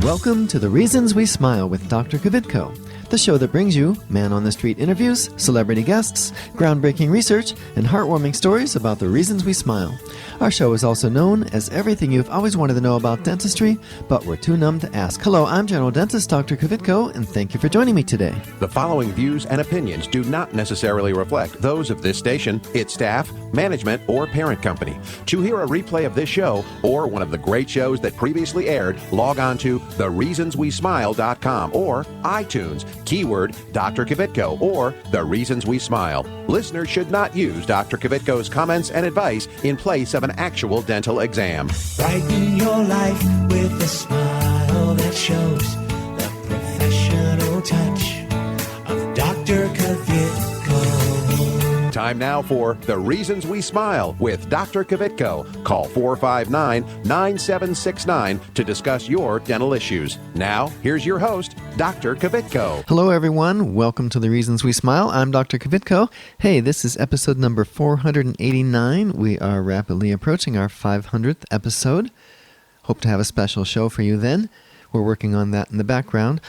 Welcome to The Reasons We Smile with Dr. Kvitko, the show that brings you man-on-the-street interviews, celebrity guests, groundbreaking research, and heartwarming stories about the reasons we smile. Our show is also known as everything you've always wanted to know about dentistry, but were too numb to ask. Hello, I'm General Dentist Dr. Kvitko, and thank you for joining me today. The following views and opinions do not necessarily reflect those of this station, its staff, management, or parent company. To hear a replay of this show or one of the great shows that previously aired, log on to thereasonswesmile.com or iTunes, keyword Dr. Kvitko or The Reasons We Smile. Listeners should not use Dr. Kvitko's comments and advice in place of an actual dental exam. Brighten your life with a smile that shows the professional touch of Dr. Kvitko. Time now for The Reasons We Smile with Dr. Kvitko. Call 459-9769 to discuss your dental issues. Now, here's your host, Dr. Kvitko. Hello, everyone. Welcome to The Reasons We Smile. I'm Dr. Kvitko. Hey, this is episode number 489. We are rapidly approaching our 500th episode. Hope to have a special show for you then. We're working on that in the background.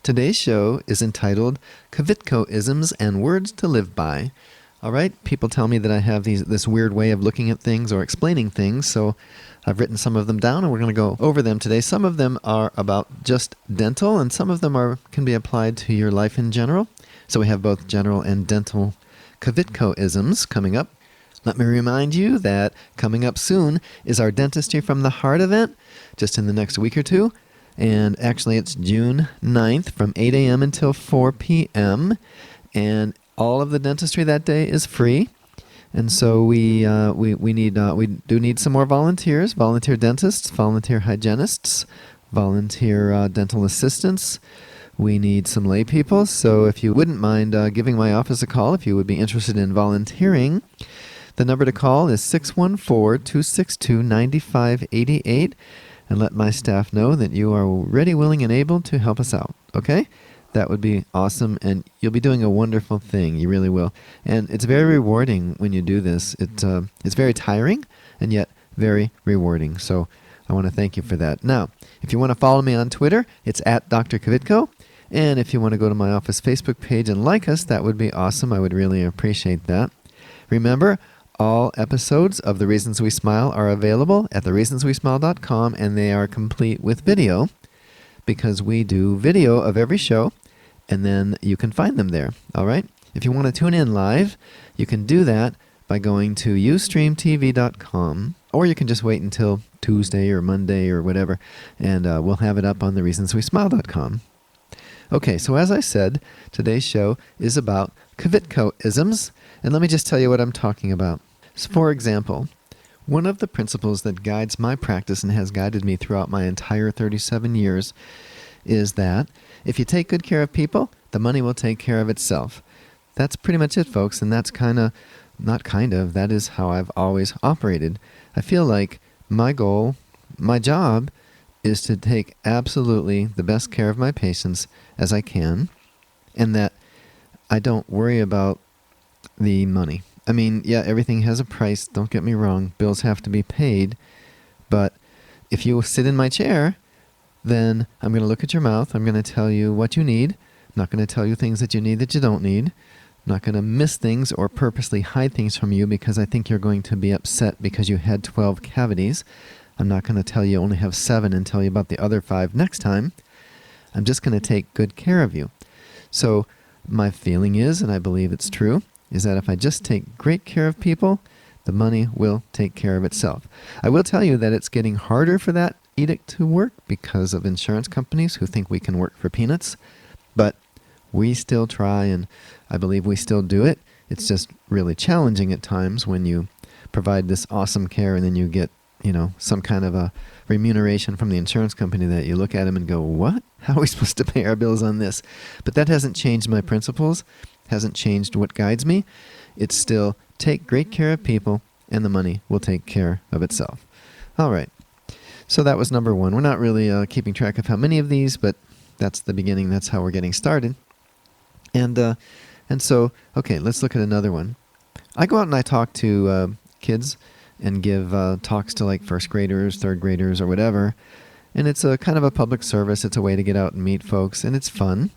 Today's show is entitled Kvitkoisms and Words to Live By. All right, people tell me that I have this weird way of looking at things or explaining things, so I've written some of them down and we're going to go over them today. Some of them are about just dental and some of them can be applied to your life in general. So we have both general and dental Kvitkoisms coming up. Let me remind you that coming up soon is our Dentistry from the Heart event, just in the next week or two. And actually, it's June 9th from 8 a.m. until 4 p.m. And all of the dentistry that day is free. And so we do need some more volunteers, volunteer dentists, volunteer hygienists, volunteer dental assistants. We need some lay people. So if you wouldn't mind giving my office a call, if you would be interested in volunteering, the number to call is 614-262-9588. And let my staff know that you are ready, willing, and able to help us out, okay? That would be awesome, and you'll be doing a wonderful thing. You really will. And it's very rewarding when you do this. It's very tiring, and yet very rewarding. So I want to thank you for that. Now, if you want to follow me on Twitter, it's at Dr. Kvitko. And if you want to go to my office Facebook page and like us, that would be awesome. I would really appreciate that. Remember, all episodes of The Reasons We Smile are available at thereasonswesmile.com, and they are complete with video because we do video of every show, and then you can find them there, all right? If you want to tune in live, you can do that by going to ustreamtv.com, or you can just wait until Tuesday or Monday or whatever, and we'll have it up on thereasonswesmile.com. Okay, so as I said, today's show is about Kvitkoisms, and let me just tell you what I'm talking about. So for example, one of the principles that guides my practice and has guided me throughout my entire 37 years is that if you take good care of people, the money will take care of itself. That's pretty much it, folks, and that's that is how I've always operated. I feel like my goal, my job, is to take absolutely the best care of my patients as I can, and that I don't worry about the money. I mean, yeah, everything has a price, don't get me wrong. Bills have to be paid. But if you sit in my chair, then I'm going to look at your mouth. I'm going to tell you what you need. I'm not going to tell you things that you need that you don't need. I'm not going to miss things or purposely hide things from you because I think you're going to be upset because you had 12 cavities. I'm not going to tell you only have 7 and tell you about the other 5 next time. I'm just going to take good care of you. So my feeling is, and I believe it's true, is that if I just take great care of people, the money will take care of itself. I will tell you that it's getting harder for that edict to work because of insurance companies who think we can work for peanuts, but we still try, and I believe we still do it. It's just really challenging at times when you provide this awesome care and then you get, some kind of a remuneration from the insurance company that you look at them and go, what? How are we supposed to pay our bills on this? But that hasn't changed my principles, hasn't changed what guides me. It's still take great care of people and the money will take care of itself. All right. So that was number 1. We're not really keeping track of how many of these, but that's the beginning. That's how we're getting started. And so, okay, let's look at another one. I go out and I talk to kids and give talks to like first graders, third graders, or whatever. And it's a kind of a public service. It's a way to get out and meet folks, and it's fun.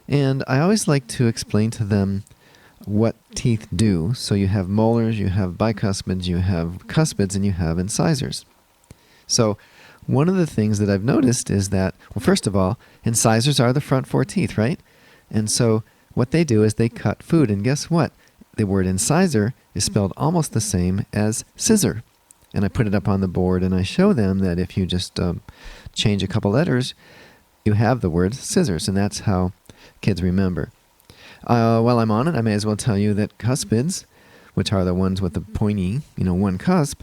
And I always like to explain to them what teeth do. So you have molars, you have bicuspids, you have cuspids, and you have incisors. So one of the things that I've noticed is that, well, first of all, incisors are the front four teeth, right? And so what they do is they cut food. And guess what? The word incisor is spelled almost the same as scissor. And I put it up on the board and I show them that if you just change a couple letters, you have the word scissors. And that's how kids remember. While I'm on it, I may as well tell you that cuspids, which are the ones with the pointy, one cusp,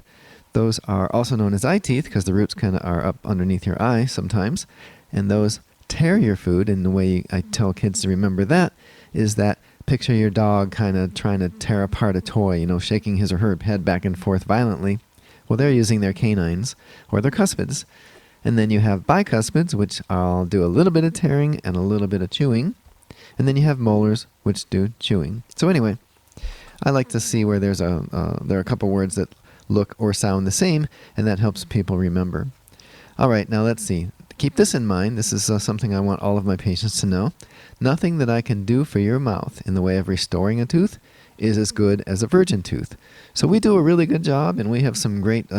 those are also known as eye teeth because the roots kind of are up underneath your eye sometimes. And those tear your food. And the way I tell kids to remember that is that picture your dog kind of trying to tear apart a toy, shaking his or her head back and forth violently. Well, they're using their canines or their cuspids. And then you have bicuspids, which I'll do a little bit of tearing and a little bit of chewing. And then you have molars, which do chewing. So anyway, I like to see where there are a couple words that look or sound the same, and that helps people remember. All right, now let's see. Keep this in mind. This is something I want all of my patients to know. Nothing that I can do for your mouth in the way of restoring a tooth is as good as a virgin tooth. So we do a really good job, and we have some great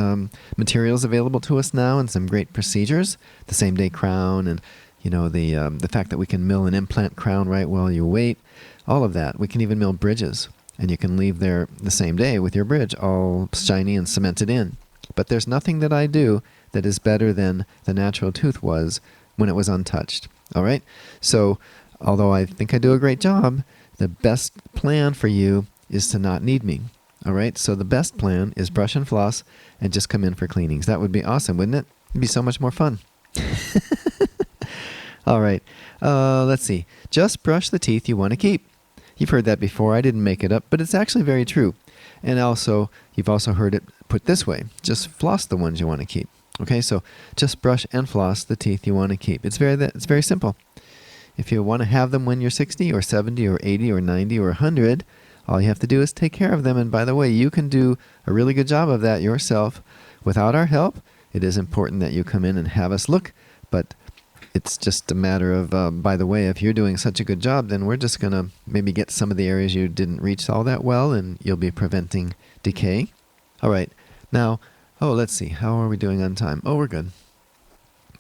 materials available to us now and some great procedures. The same-day crown and the fact that we can mill an implant crown right while you wait, all of that. We can even mill bridges, and you can leave there the same day with your bridge all shiny and cemented in. But there's nothing that I do that is better than the natural tooth was when it was untouched. All right? So although I think I do a great job, the best plan for you is to not need me. All right? So the best plan is brush and floss and just come in for cleanings. That would be awesome, wouldn't it? It'd be so much more fun. All right, let's see. Just brush the teeth you want to keep. You've heard that before. I didn't make it up, but it's actually very true. And also, you've also heard it put this way. Just floss the ones you want to keep. Okay, so just brush and floss the teeth you want to keep. It's very simple. If you want to have them when you're 60 or 70 or 80 or 90 or 100, all you have to do is take care of them. And by the way, you can do a really good job of that yourself without our help. It is important that you come in and have us look, but it's just a matter of, by the way, if you're doing such a good job, then we're just going to maybe get some of the areas you didn't reach all that well, and you'll be preventing decay. All right. Now, let's see. How are we doing on time? Oh, we're good.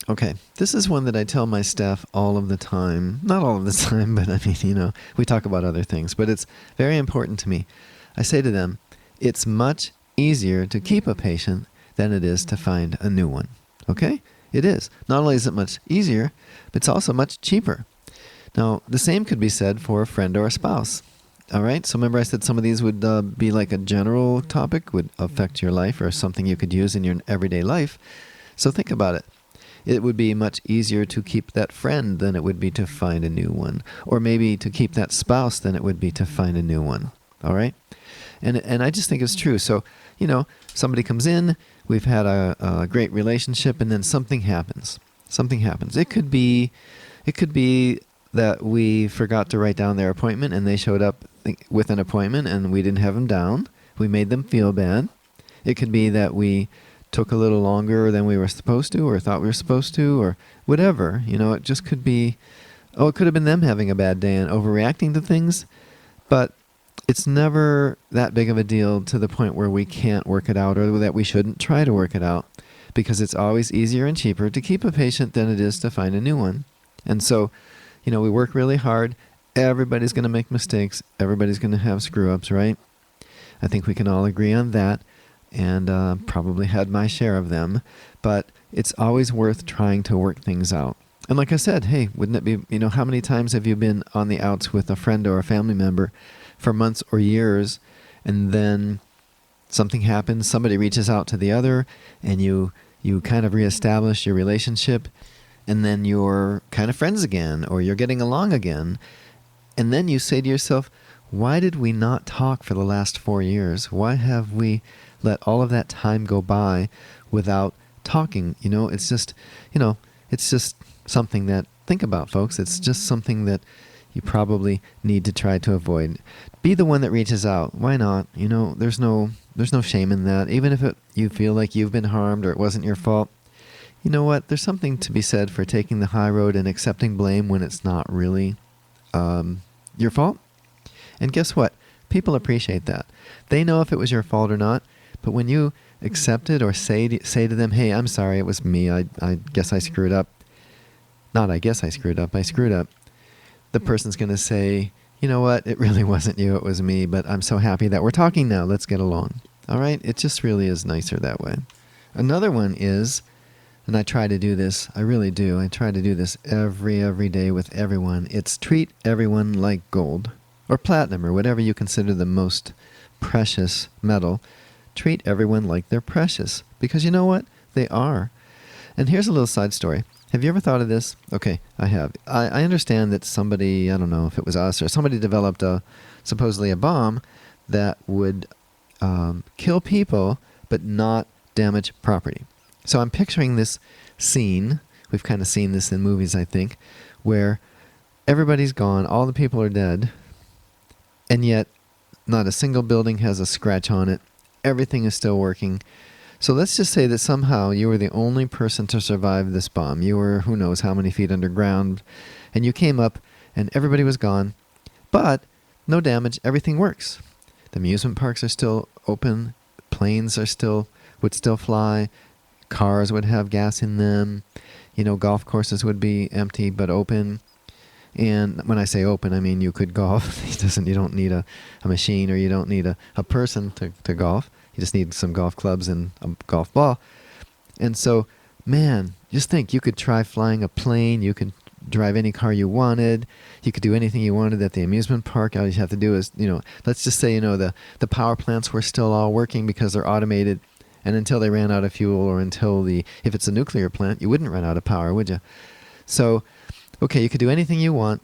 Okay. This is one that I tell my staff all of the time. Not all of the time, but I mean, we talk about other things, but it's very important to me. I say to them, it's much easier to keep a patient than it is to find a new one. Okay? It is. Not only is it much easier, but it's also much cheaper. Now, the same could be said for a friend or a spouse. All right? So remember I said some of these would be like a general topic, would affect your life or something you could use in your everyday life. So think about it. It would be much easier to keep that friend than it would be to find a new one. Or maybe to keep that spouse than it would be to find a new one. All right? And I just think it's true. So, somebody comes in, we've had a great relationship, and then something happens. Something happens. It could be that we forgot to write down their appointment, and they showed up with an appointment, and we didn't have them down. We made them feel bad. It could be that we took a little longer than we were supposed to, or thought we were supposed to, or whatever. It just could be, it could have been them having a bad day and overreacting to things, but it's never that big of a deal to the point where we can't work it out or that we shouldn't try to work it out, because it's always easier and cheaper to keep a patient than it is to find a new one. And so, we work really hard. Everybody's going to make mistakes. Everybody's going to have screw-ups, right? I think we can all agree on that, and probably had my share of them. But it's always worth trying to work things out. And like I said, hey, wouldn't it be, how many times have you been on the outs with a friend or a family member for months or years, and then something happens, somebody reaches out to the other, and you kind of reestablish your relationship, and then you're kind of friends again, or you're getting along again, and then you say to yourself, why did we not talk for the last 4 years? Why have we let all of that time go by without talking? It's just something that, think about, folks. It's just something that you probably need to try to avoid. Be the one that reaches out. Why not? There's no shame in that. Even if you feel like you've been harmed or it wasn't your fault, you know what? There's something to be said for taking the high road and accepting blame when it's not really your fault. And guess what? People appreciate that. They know if it was your fault or not, but when you accept it or say to them, hey, I'm sorry, it was me, I guess I screwed up. Not I guess I screwed up, I screwed up. The person's going to say, you know what, it really wasn't you, it was me, but I'm so happy that we're talking now, let's get along. All right? It just really is nicer that way. Another one is, and I try to do this, I really do, I try to do this every day with everyone, it's treat everyone like gold, or platinum, or whatever you consider the most precious metal. Treat everyone like they're precious, because you know what? They are. And here's a little side story. Have you ever thought of this? Okay, I have. I understand that somebody, I don't know if it was us, or somebody developed supposedly a bomb that would kill people but not damage property. So I'm picturing this scene, we've kind of seen this in movies, I think, where everybody's gone, all the people are dead, and yet not a single building has a scratch on it. Everything is still working. So let's just say that somehow you were the only person to survive this bomb. You were who knows how many feet underground, and you came up and everybody was gone, but no damage, everything works. The amusement parks are still open, planes would still fly, cars would have gas in them, golf courses would be empty but open. And when I say open, I mean you could golf. You don't need a machine, or you don't need a person to golf. You just need some golf clubs and a golf ball. And so, man, just think, you could try flying a plane, you could drive any car you wanted, you could do anything you wanted at the amusement park. All you have to do is, let's just say, the power plants were still all working because they're automated, and until they ran out of fuel, or if it's a nuclear plant, you wouldn't run out of power, would you? So, okay, you could do anything you want.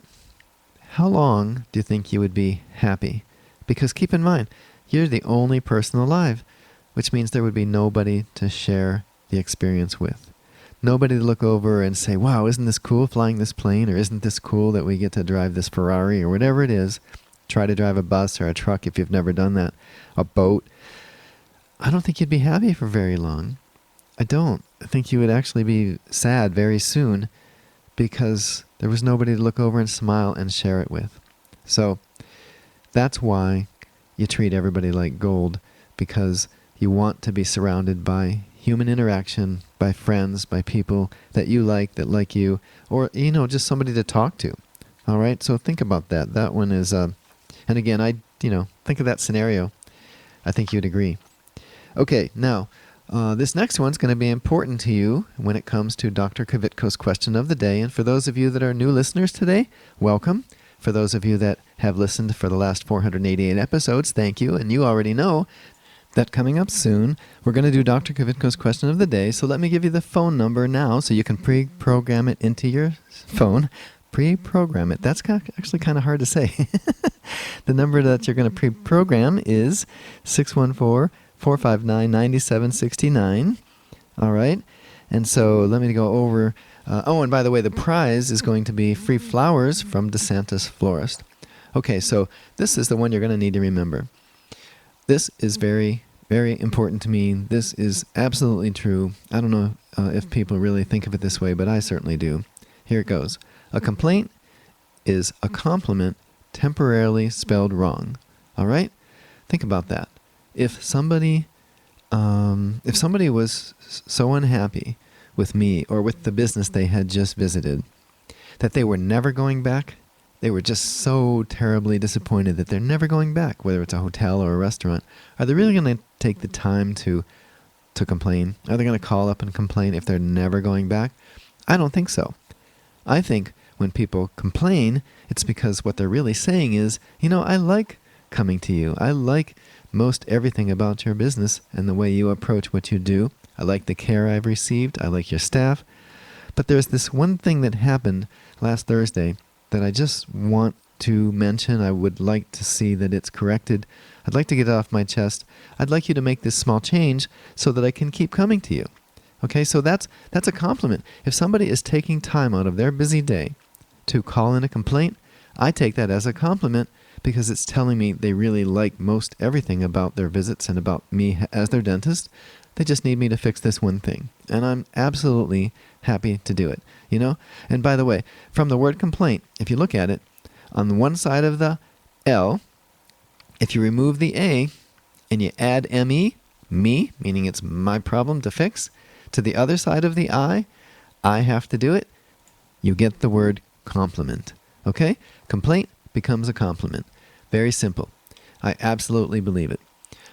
How long do you think you would be happy? Because keep in mind, you're the only person alive, which means there would be nobody to share the experience with. Nobody to look over and say, wow, isn't this cool flying this plane? Or isn't this cool that we get to drive this Ferrari, or whatever it is? Try to drive a bus or a truck if you've never done that. A boat. I don't think you'd be happy for very long. I don't. I think you would actually be sad very soon, because there was nobody to look over and smile and share it with. So that's why you treat everybody like gold, because you want to be surrounded by human interaction, by friends, by people that you like, that like you, or, just somebody to talk to. All right? So think about that. That one is, and again, think of that scenario. I think you'd agree. Okay, now, this next one's going to be important to you when it comes to Dr. Kvitko's question of the day. And for those of you that are new listeners today, welcome. For those of you that have listened for the last 488 episodes, thank you. And you already know that coming up soon, we're going to do Dr. Kvitko's question of the day. So let me give you the phone number now so you can pre-program it into your phone. Pre-program it. That's actually kind of hard to say. The number that you're going to pre-program is 614-459-9769. All right. And so let me go over. And by the way, the prize is going to be free flowers from DeSantis Florist. Okay, so this is the one you're going to need to remember. This is very, very important to me. This is absolutely true. I don't know if people really think of it this way, but I certainly do. Here it goes. A complaint is a compliment temporarily spelled wrong. All right? Think about that. If somebody was so unhappy with me or with the business they had just visited that they were never going back, they were just so terribly disappointed that they're never going back, whether it's a hotel or a restaurant, are they really going to take the time to complain? Are they going to call up and complain if they're never going back? I don't think so. I think when people complain, it's because what they're really saying is, I like coming to you. I like most everything about your business and the way you approach what you do. I like the care I've received. I like your staff. But there's this one thing that happened last Thursday that I just want to mention. I would like to see that it's corrected. I'd like to get it off my chest. I'd like you to make this small change so that I can keep coming to you. Okay, so that's a compliment. If somebody is taking time out of their busy day to call in a complaint, I take that as a compliment, because it's telling me they really like most everything about their visits and about me as their dentist. They just need me to fix this one thing. And I'm absolutely happy to do it, you know? And by the way, from the word complaint, if you look at it, on the one side of the L, if you remove the A and you add me, meaning it's my problem to fix, to the other side of the I have to do it, you get the word compliment. Okay? Complaint becomes a compliment. Very simple. I absolutely believe it.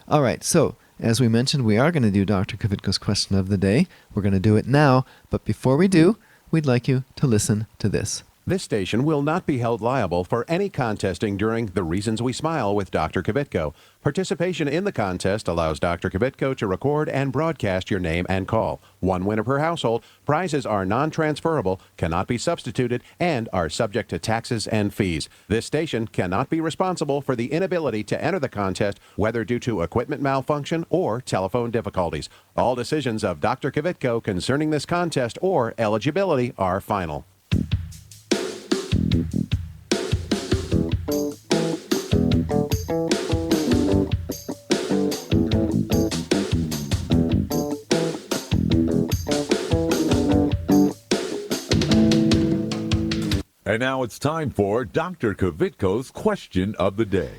All right, so as we mentioned, we are going to do Dr. Kvitko's question of the day. We're going to do it now, but before we do, we'd like you to listen to this. This station will not be held liable for any contesting during The Reasons We Smile with Dr. Kvitko. Participation in the contest allows Dr. Kvitko to record and broadcast your name and call. One winner per household. Prizes are non-transferable, cannot be substituted, and are subject to taxes and fees. This station cannot be responsible for the inability to enter the contest, whether due to equipment malfunction or telephone difficulties. All decisions of Dr. Kvitko concerning this contest or eligibility are final. And now it's time for Dr. Kvitko's question of the day.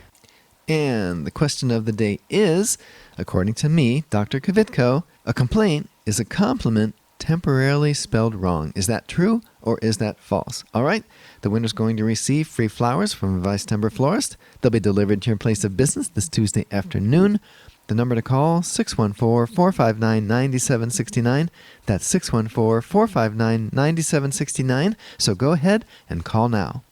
And the question of the day is, according to me, Dr. Kvitko, a complaint is a compliment temporarily spelled wrong. Is that true or is that false? All right, the winner's going to receive free flowers from Vice Timber Florist. They'll be delivered to your place of business this Tuesday afternoon. The number to call, 614-459-9769. That's 614-459-9769. So go ahead and call now.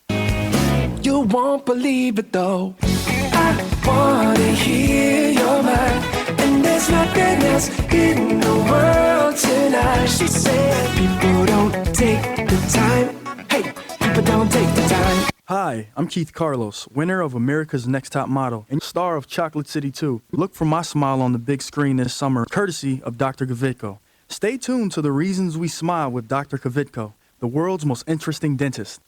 You won't believe it though. I wanna hear your mind, and there's nothing else in the world tonight. She said people don't take the time. Hey, people don't take the time. Hi, I'm Keith Carlos, winner of America's Next Top Model and star of Chocolate City 2. Look for my smile on the big screen this summer, courtesy of Dr. Kvitko. Stay tuned to The Reasons We Smile with Dr. Kvitko, the world's most interesting dentist.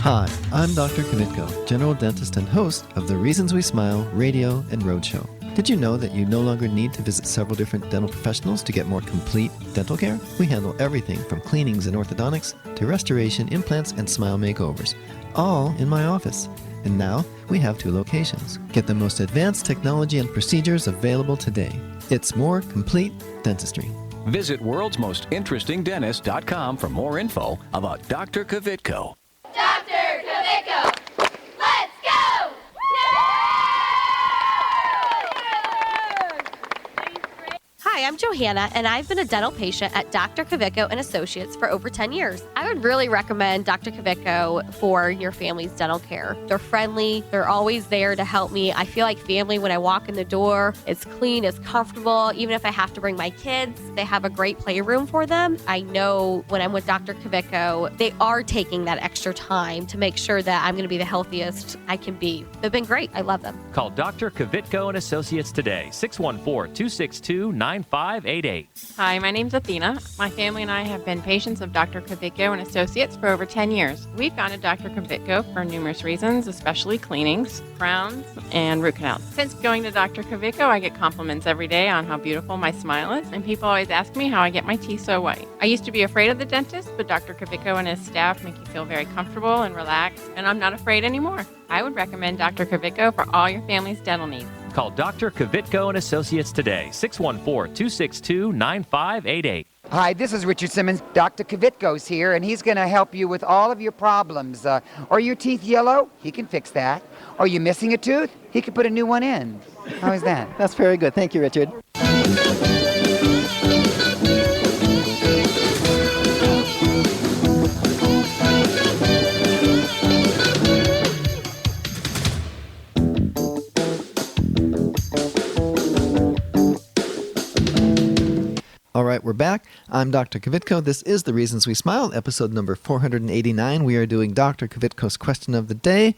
Hi, I'm Dr. Kvitko, general dentist and host of the Reasons We Smile radio and roadshow. Did you know that you no longer need to visit several different dental professionals to get more complete dental care? We handle everything from cleanings and orthodontics to restoration, implants, and smile makeovers, all in my office. And now we have 2 locations. Get the most advanced technology and procedures available today. It's more complete dentistry. Visit worldsmostinterestingdentist.com for more info about Dr. Kvitko. Dr. Kvitko, let's go! Hi, I'm Johanna, and I've been a dental patient at Dr. Kvitko and Associates for over 10 years. I would really recommend Dr. Kvitko for your family's dental care. They're friendly. They're always there to help me. I feel like family when I walk in the door. It's clean, it's comfortable. Even if I have to bring my kids, they have a great playroom for them. I know when I'm with Dr. Kvitko, they are taking that extra time to make sure that I'm going to be the healthiest I can be. They've been great. I love them. Call Dr. Kvitko and Associates today, 614-262-9588. Hi, my name's Athena. My family and I have been patients of Dr. Kvitko and Associates for over 10 years. We founded Dr. Kvitko for numerous reasons, especially cleanings, crowns, and root canals. Since going to Dr. Kvitko, I get compliments every day on how beautiful my smile is, and people always ask me how I get my teeth so white. I used to be afraid of the dentist, but Dr. Kvitko and his staff make you feel very comfortable and relaxed, and I'm not afraid anymore. I would recommend Dr. Kvitko for all your family's dental needs. Call Dr. Kvitko and Associates today, 614-262-9588. Hi, this is Richard Simmons. Dr. Kvitko's here, and he's going to help you with all of your problems. Are your teeth yellow? He can fix that. Are you missing a tooth? He can put a new one in. How is that? That's very good. Thank you, Richard. All right, we're back. I'm Dr. Kvitko. This is The Reasons We Smile, episode number 489. We are doing Dr. Kvitko's question of the day,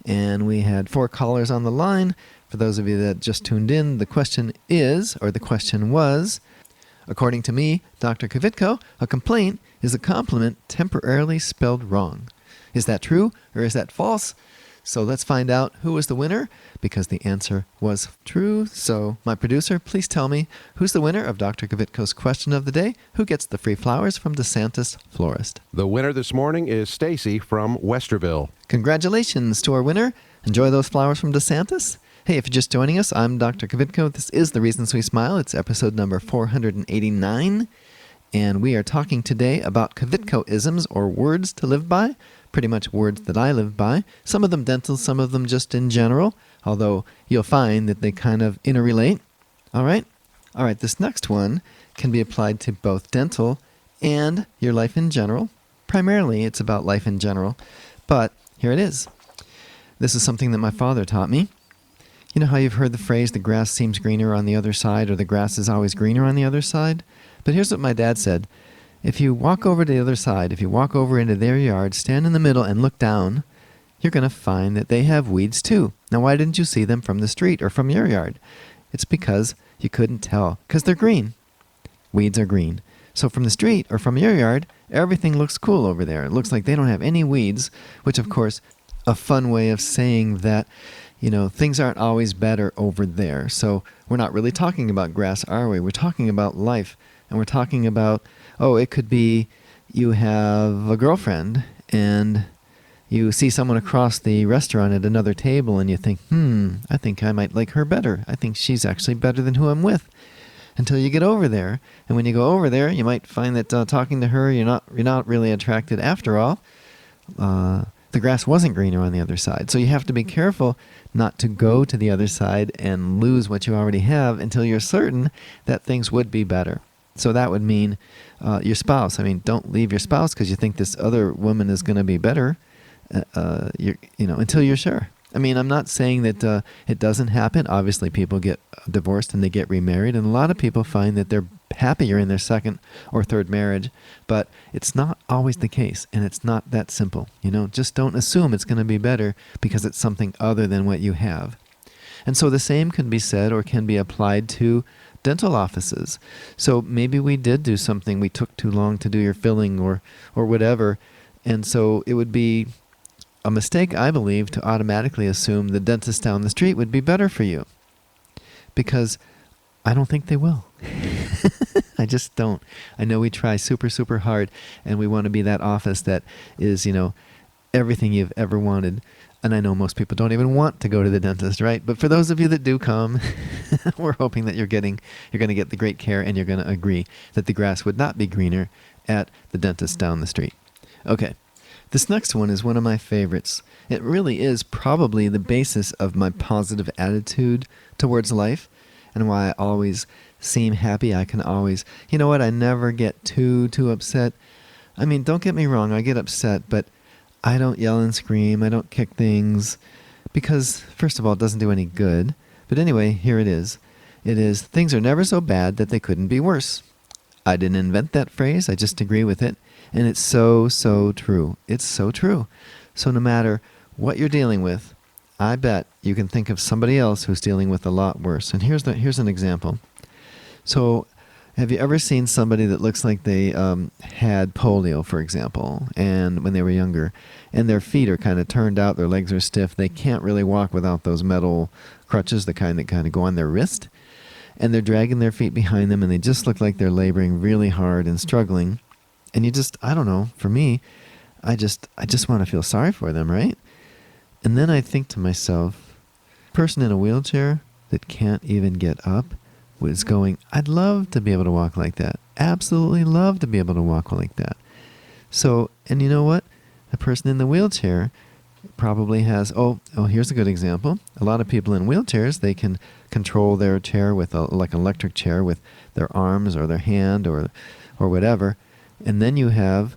and we had 4 callers on the line. For those of you that just tuned in, the question was, according to me, Dr. Kvitko, a complaint is a compliment temporarily spelled wrong. Is that true or is that false? So let's find out who was the winner, because the answer was true. So my producer, please tell me who's the winner of Dr. Kvitko's question of the day. Who gets the free flowers from DeSantis Florist? The winner this morning is Stacy from Westerville. Congratulations to our winner. Enjoy those flowers from DeSantis. Hey, if you're just joining us, I'm Dr. Kvitko. This is The Reasons We Smile. It's episode number 489. And we are talking today about Kvitkoisms, or words to live by. Pretty much words that I live by. Some of them dental, some of them just in general. Although you'll find that they kind of interrelate. All right? All right, this next one can be applied to both dental and your life in general. Primarily, it's about life in general. But here it is. This is something that my father taught me. You know how you've heard the phrase, the grass seems greener on the other side, or the grass is always greener on the other side? But here's what my dad said. If you walk over to the other side, if you walk over into their yard, stand in the middle and look down, you're going to find that they have weeds too. Now, why didn't you see them from the street or from your yard? It's because you couldn't tell, because they're green. Weeds are green. So from the street or from your yard, everything looks cool over there. It looks like they don't have any weeds, which of course, a fun way of saying that, you know, things aren't always better over there. So we're not really talking about grass, are we? We're talking about life. And we're talking about, it could be you have a girlfriend and you see someone across the restaurant at another table and you think, I think I might like her better. I think she's actually better than who I'm with. Until you get over there. And when you go over there, you might find that talking to her, you're not really attracted after all. The grass wasn't greener on the other side. So you have to be careful not to go to the other side and lose what you already have until you're certain that things would be better. So that would mean your spouse. I mean, don't leave your spouse because you think this other woman is going to be better, until you're sure. I mean, I'm not saying that it doesn't happen. Obviously, people get divorced and they get remarried, and a lot of people find that they're happier in their second or third marriage, but it's not always the case, and it's not that simple. Just don't assume it's going to be better because it's something other than what you have. And so the same can be said or can be applied to dental offices. So maybe we did do something, we took too long to do your filling or whatever, and so it would be a mistake, I believe, to automatically assume the dentist down the street would be better for you. Because I don't think they will. I just don't. I know we try super, super hard, and we want to be that office that is, everything you've ever wanted. And I know most people don't even want to go to the dentist, right? But for those of you that do come, we're hoping that you're going to get the great care, and you're going to agree that the grass would not be greener at the dentist down the street. Okay. This next one is one of my favorites. It really is probably the basis of my positive attitude towards life and why I always seem happy. I can always, I never get too upset. I mean, don't get me wrong, I get upset, but I don't yell and scream. I don't kick things because, first of all, it doesn't do any good. But anyway, here it is. Things are never so bad that they couldn't be worse. I didn't invent that phrase. I just agree with it. And it's so, so true. It's so true. So no matter what you're dealing with, I bet you can think of somebody else who's dealing with a lot worse. And here's an example. So have you ever seen somebody that looks like they had polio, for example, and when they were younger, and their feet are kind of turned out, their legs are stiff, they can't really walk without those metal crutches, the kind that kind of go on their wrist, and they're dragging their feet behind them, and they just look like they're laboring really hard and struggling. And you just, I don't know, for me, I just want to feel sorry for them, right? And then I think to myself, person in a wheelchair that can't even get up was going, I'd love to be able to walk like that. Absolutely love to be able to walk like that. So, and you know what? The person in the wheelchair probably has, here's a good example. A lot of people in wheelchairs, they can control their chair with like an electric chair with their arms or their hand or whatever. And then you have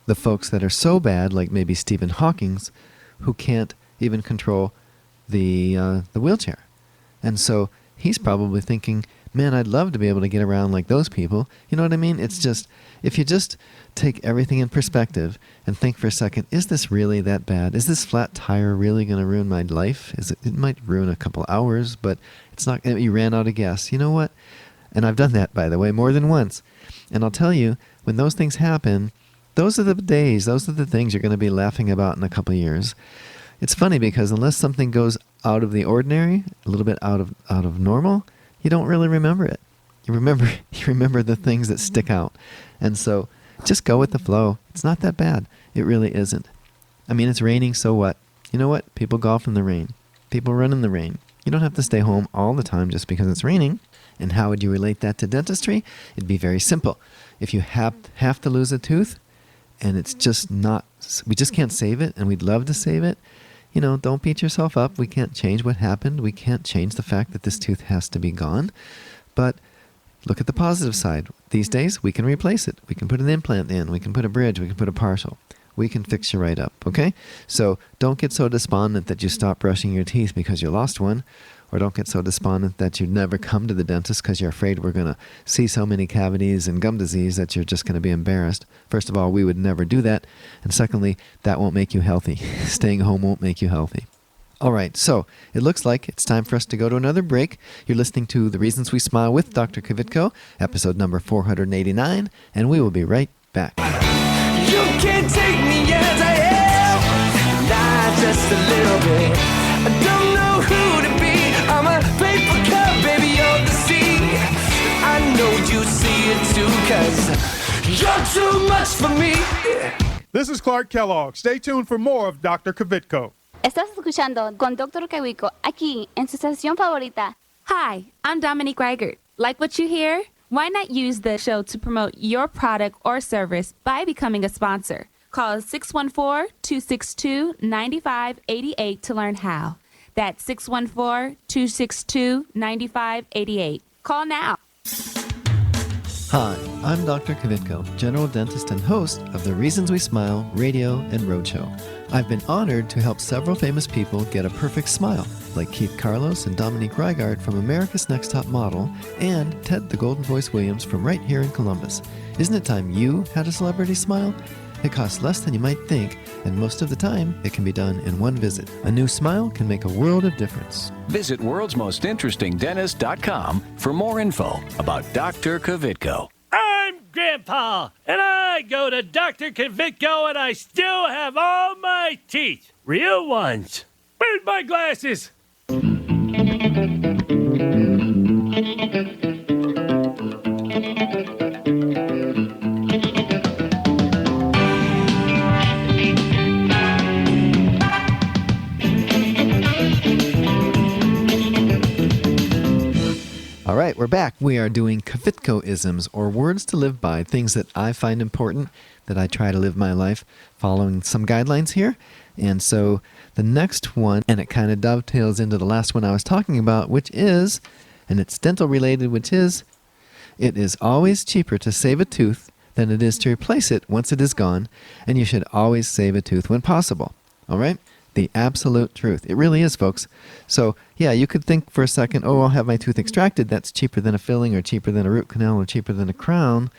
the folks that are so bad, like maybe Stephen Hawking's, who can't even control the wheelchair. And so he's probably thinking, man, I'd love to be able to get around like those people. You know what I mean? It's just, if you just take everything in perspective and think for a second, is this really that bad? Is this flat tire really going to ruin my life? It might ruin a couple hours, but it's not, you ran out of gas. You know what? And I've done that, by the way, more than once. And I'll tell you, when those things happen, those are the days, those are the things you're going to be laughing about in a couple of years. it's funny because unless something goes out of the ordinary, a little bit out of normal, you don't really remember it. You remember the things that stick out. And so just go with the flow. It's not that bad. It really isn't. I mean, it's raining, so what? You know what? People golf in the rain. People run in the rain. You don't have to stay home all the time just because it's raining. And how would you relate that to dentistry? It'd be very simple. If you have to lose a tooth, and it's just not, we just can't save it, and we'd love to save it, don't beat yourself up. We can't change what happened. We can't change the fact that this tooth has to be gone. But look at the positive side. These days, we can replace it. We can put an implant in. We can put a bridge. We can put a partial. We can fix you right up, okay? So don't get so despondent that you stop brushing your teeth because you lost one, or don't get so despondent that you never come to the dentist because you're afraid we're going to see so many cavities and gum disease that you're just going to be embarrassed. First of all, we would never do that. And secondly, that won't make you healthy. Staying home won't make you healthy. All right, so it looks like it's time for us to go to another break. You're listening to The Reasons We Smile with Dr. Kvitko, episode number 489, and we will be right back. You can't take me as I am, not just a little bit. I don't know who to be. I'm a paper cup, baby, of the sea. I know you see it too, 'cause you're too much for me. This is Clark Kellogg. Stay tuned for more of Dr. Kvitko. Estás escuchando con Dr. Kvitko aquí en su estación favorita. Hi, I'm Dominique Reichert. Like what you hear? Why not use the show to promote your product or service by becoming a sponsor? Call 614-262-9588 to learn how. That's 614-262-9588. Call now. Hi, I'm Dr. Kvitko, general dentist and host of the Reasons We Smile radio and roadshow. I've been honored to help several famous people get a perfect smile, like Keith Carlos and Dominique Reigard from America's Next Top Model, and Ted the Golden Voice Williams from right here in Columbus. Isn't it time you had a celebrity smile? It costs less than you might think, and most of the time, it can be done in one visit. A new smile can make a world of difference. Visit worldsmostinterestingdentist.com for more info about Dr. Kvitko. I'm Grandpa, and I go to Dr. Kvitko, and I still have all my teeth. Real ones. Where's my glasses? All right, we're back. We are doing Kvitkoisms, or words to live by, things that I find important, that I try to live my life following some guidelines here. And so the next one, and it kind of dovetails into the last one I was talking about, which is, and it's dental related, which is, it is always cheaper to save a tooth than it is to replace it once it is gone, and you should always save a tooth when possible. All right? The absolute truth. It really is, folks. So, yeah, you could think for a second, oh, I'll have my tooth extracted. That's cheaper than a filling or cheaper than a root canal or cheaper than a crown.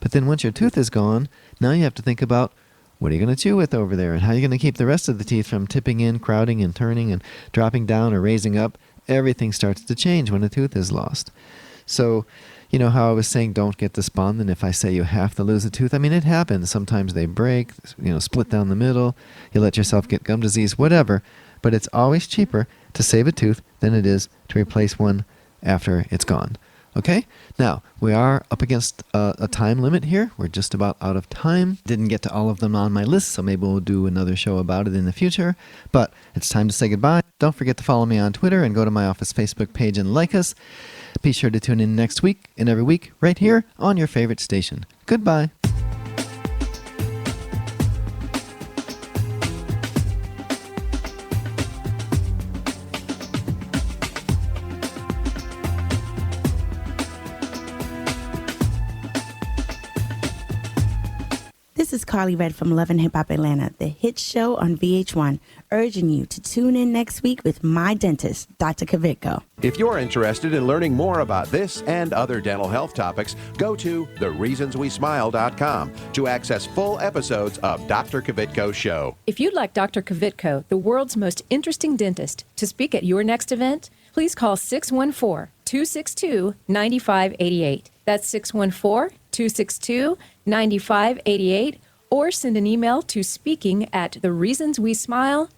But then once your tooth is gone, now you have to think about what are you going to chew with over there and how are you going to keep the rest of the teeth from tipping in, crowding, and turning and dropping down or raising up. Everything starts to change when a tooth is lost. So, you know how I was saying don't get despondent if I say you have to lose a tooth? I mean, it happens. Sometimes they break, split down the middle. You let yourself get gum disease, whatever. But it's always cheaper to save a tooth than it is to replace one after it's gone. Okay? Now, we are up against a time limit here. We're just about out of time. Didn't get to all of them on my list, so maybe we'll do another show about it in the future. But it's time to say goodbye. Don't forget to follow me on Twitter and go to my office Facebook page and like us. Be sure to tune in next week and every week right here on your favorite station. Goodbye. This is Carly Red from Love and Hip Hop Atlanta, the hit show on VH1, urging you to tune in next week with my dentist, Dr. Kvitko. If you're interested in learning more about this and other dental health topics, go to thereasonswesmile.com to access full episodes of Dr. Kvitko's show. If you'd like Dr. Kvitko, the world's most interesting dentist, to speak at your next event, please call 614-262-9588. That's 614-262-9588, or send an email to speaking@thereasonswesmile.com.